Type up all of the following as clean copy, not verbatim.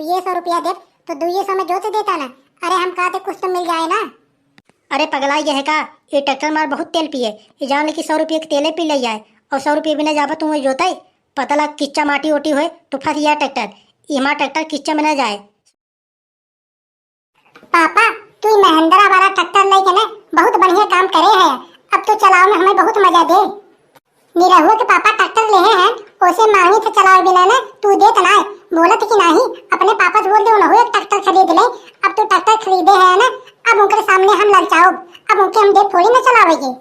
दुइये 100 रुपया दे तो 200 में जोत देता ना। अरे हम कहते कुछ तो मिल जाए ना। अरे पगला ये है का, ये ट्रैक्टर मार बहुत तेल पिए, ये जान ले कि 100 रुपये के तेले पी ले जाए और 100 रुपये बिना जाबा तुम जोताई पता लग किच्चा माटी ओटी हुए तो फंस गया ट्रैक्टर। इमा ट्रैक्टर किच्चा में न जाए। पापा तू महिंद्रा वाला ट्रैक्टर लेके ना बहुत बढ़िया काम करे है। अब तो चलाओ में हमें बहुत मजा दे। निरहुआ के पापा ट्रैक्टर ले हैं उसे मांगी से चलाओ बिना ना तू देत ना बोलत कि नहीं अपने पापा से बोल दे उन्होंने एक ट्रैक्टर खरीद ले। अब तो ट्रैक्टर खरीदे है ना, अब उनके सामने हम ललचाओ, अब उनके हम देख थोड़ी ना चलावेगी।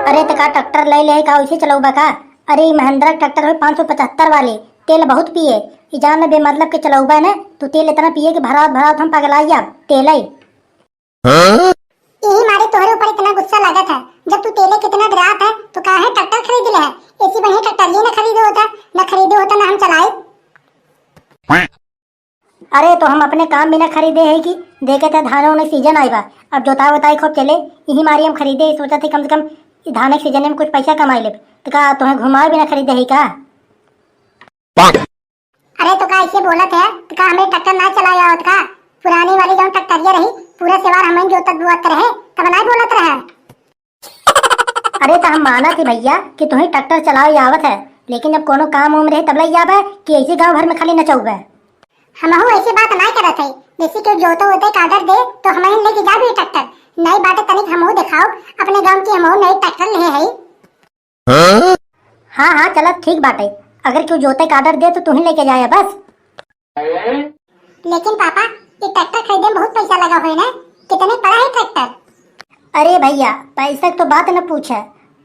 अरे तका ट्रैक्टर ले का उसे चलाऊ बका। अरे महिंद्रा ट्रैक्टर है 575 वाले, तेल बहुत पिए, ये जान बेमतलब के चलाऊबा ना तो तेल इतना पिए कि भरावत भरावत हम पगलाई अब तेल ही। यही मारे तुम्हारे ऊपर इतना गुस्सा लगा था। जब तू तेले कितना डरात है तो कहा है ट्रैक्टर खरीद ले है। ऐसी बढ़िया ट्रैक्टर ये ना खरीदे होता ना हम चलाए। अरे तो हम अपने काम बिना खरीदे है कि देखे थे धानों ने सीजन आई बा, अब जोता वोताई खूब चले, यही मारी हम खरीदे। सोचा थे कम से कम धान के सीजन में कुछ पैसा कमाई ले, तो कहा तुम्हें घुमाए बिना खरीदे है का। अरे तो का ऐसे बोलत है तो का हमें ट्रैक्टर ना चलाया आवत का। पुरानी वाली जो ट्रैक्टर रही पूरा सेवार हमें जोतत बुआत रहे तब ना बोलत रहे। अरे तो हम माना थी भैया कि तुम्हें ट्रैक्टर चलाओ आवत है, लेकिन जब कोनो काम उम रहे तब लग जाबे कि ऐसे गांव भर में खाली नचौबे। हम ऐसी बात नहीं करत है। जैसे कि जोतो होते का ऑर्डर दे तो हमें लेके जा भी ट्रैक्टर नई बात तनिक हमहू दिखाओ अपने गांव की हमहू नई ट्रैक्टर ले है। हाँ हाँ चलो ठीक बात है, अगर क्यों जोते का ऑर्डर दे तो तुम्हें लेके जाए बस। लेकिन पापा ये ट्रैक्टर खरीदने में बहुत पैसा लगा हुआ है ना, कितने पड़ा है ट्रैक्टर। अरे भैया पैसा तो बात न पूछे,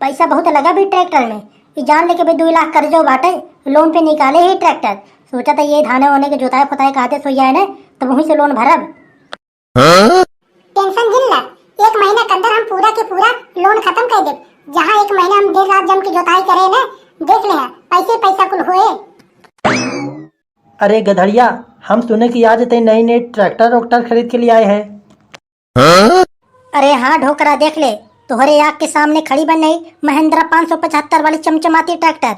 पैसा बहुत लगा भी ट्रैक्टर में। ये जान ले के भाई 2 लाख कर्जो बाटे लोन पे निकाले ही ट्रैक्टर। सोचा था ये धाने होने के जोताए फताए कहते सो जाए ना तो वहीं से लोन भरब। टेंशन जिन ला, 1 महीना के अंदर हम पूरा के पूरा लोन खत्म कर दे। जहाँ 1 महीना हम दिन रात जम की जोताई करे ना देख ले पैसे पैसा कुल हुए। अरे गधड़िया, हम सुने कि आज ते नई ट्रैक्टर वोक्टर खरीद के लिए आए हैं। अरे हाँ ढोकरा देख ले, तोहरे आग के सामने खड़ी बन नहीं महिंद्रा 575 वाली चमचमाती ट्रैक्टर।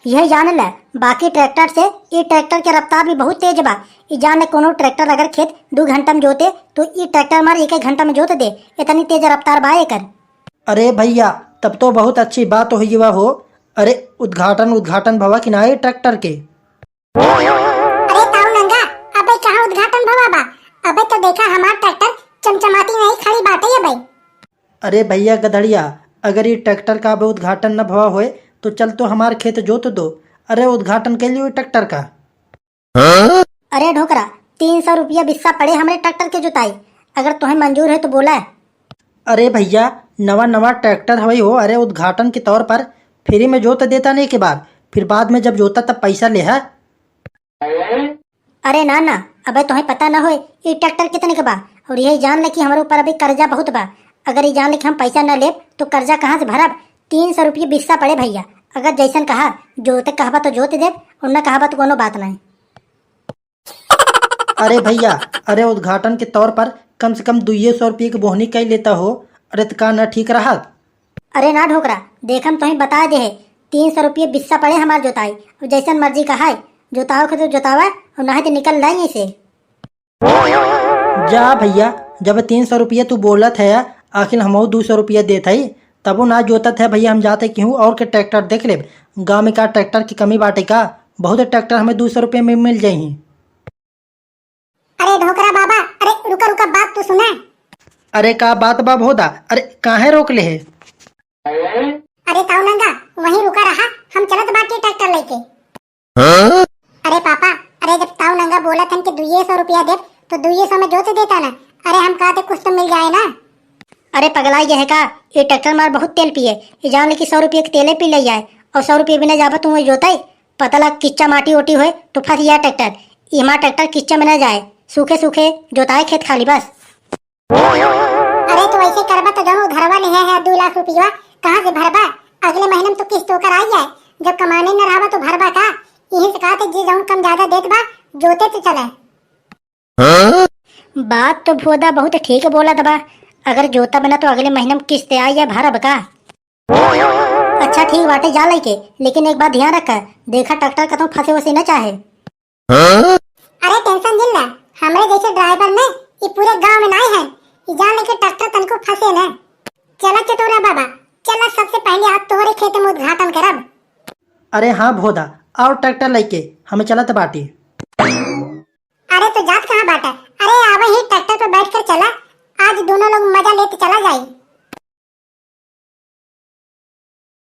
यह जान ले बाकी ट्रैक्टर से ये ट्रैक्टर की रफ्तार भी बहुत तेज बा। ये जान ले कोनो ट्रैक्टर अगर खेत 2 घंटा में जोते तो ये ट्रैक्टर मार 1 घंटा में जोत दे, इतनी तेज रफ्तार बा एकर। अरे भैया तब तो बहुत अच्छी बात हुई हो। अरे उद्घाटन भवा कि ना ट्रैक्टर के। अरे ताऊ नंगा अबे कहाँ उद्घाटन भवा बा। अबे तो देखा हमारा ट्रैक्टर चमचमाती नहीं खड़ी बाटे है भाई। अरे भैया गधड़िया, अगर ये ट्रैक्टर का अभी उद्घाटन न भवा होए तो चल तो हमारे खेत जोत दो। अरे उद्घाटन के लिए ट्रैक्टर का। अरे ढोकरा 300 रुपया बिस्सा पड़े हमारे ट्रैक्टर के जुताई, अगर तुम्हें मंजूर है तो बोला है। अरे भैया नवा ट्रैक्टर हवई हो। अरे उद्घाटन के तौर पर फ्री में जोत देता नहीं के बाद, फिर बाद में जब जोता तब पैसा ले है। अरे ना ना अबे तुम्हें पता ना हो ये ट्रैक्टर कितने का बा, और यही जान ले कि हमारे ऊपर अभी कर्जा बहुत बा। अगर ये जान ले कि हम पैसा न ले तो कर्जा कहाँ से भरब। 300 रुपये बिस्सा पड़े भैया, अगर जैसन कहा जोते कहबा तो जोत दे और न कहबा तो कोनो बात नहीं। अरे भैया अरे उद्घाटन के तौर पर कम से कम 200 रुपये की बोहनी कई लेता हो। अरे तो का न ठीक रहा। अरे ना ढोकरा देख हम तुम्हें बता दे 300 रुपये बिस्सा पड़े हमारे जोताई, और जैसन मर्जी कहा है जोताओ के तो जोतावा और ना तो निकल लाएंगे इसे। जा भैया जब 300 रुपये तू बोलत है आखिर हम 200 रुपया देते ही तब ना जोतत है भैया। हम जाते क्यों और के ट्रैक्टर देख ले। गाँव में का ट्रैक्टर की कमी बाटे का, बहुत ट्रैक्टर हमें 200 रुपये में मिल जाये। अरे ढोकरा बाबा अरे रुका रुका बात तो सुना। अरे का बात बाब होदा, अरे काहे रोक ले है। अरे ताऊ नंगा वहीं रुका रहा, हम चलत बाटे ट्रैक्टर लेके। अरे पापा अरे जब ताऊ नंगा बोला था कि 200 रुपया दे तो 200 में जोत देता ना। अरे हम कहते कुछ तो मिल जाए ना। अरे पगला ये है का, ये ट्रैक्टर मार बहुत तेल पिए, ये जान ले कि 100 रुपये के तेले पी ले जाए और 100 रुपये बिना जाबा तुम जोताई पता लग किच्चा माटी ओटी हुए तो फंस गया ट्रैक्टर। इमा ट्रैक्टर किच्चा में न जाए, सूखे सूखे जोताए खेत खाली बस। अरे तो ऐसे करबा तो जो उधरवा ले है 2 लाख रुपया कहाँ से भरबा। अगले महीने में तो किस्त होकर आ जाए, जब कमाने न रहबा तो भरबा का। यही से कहा जी जाऊं कम ज्यादा देत बा जोते तो चले। बात तो भोदा बहुत ठीक बोला दबा, अगर जोता बना तो अगले महीने में किस्त आ या भरब का। अच्छा ठीक बाटे जा लेके, लेकिन एक बात ध्यान रखा, देखा ट्रैक्टर का तो फंसे वसे न चाहे। अरे टेंशन जिल ना, हमरे जैसे ड्राइवर ने ये पूरे गांव में नहीं है, ये जान लेके ट्रैक्टर तनको फंसे ना। चला चटोरा बाबा, चला सबसे पहले आज तोहरे खेत में उद्घाटन करब। अरे हाँ भोदा, और ट्रैक्टर लेके हमें चलत बाटी। अरे तो जात कहाँ बाटा,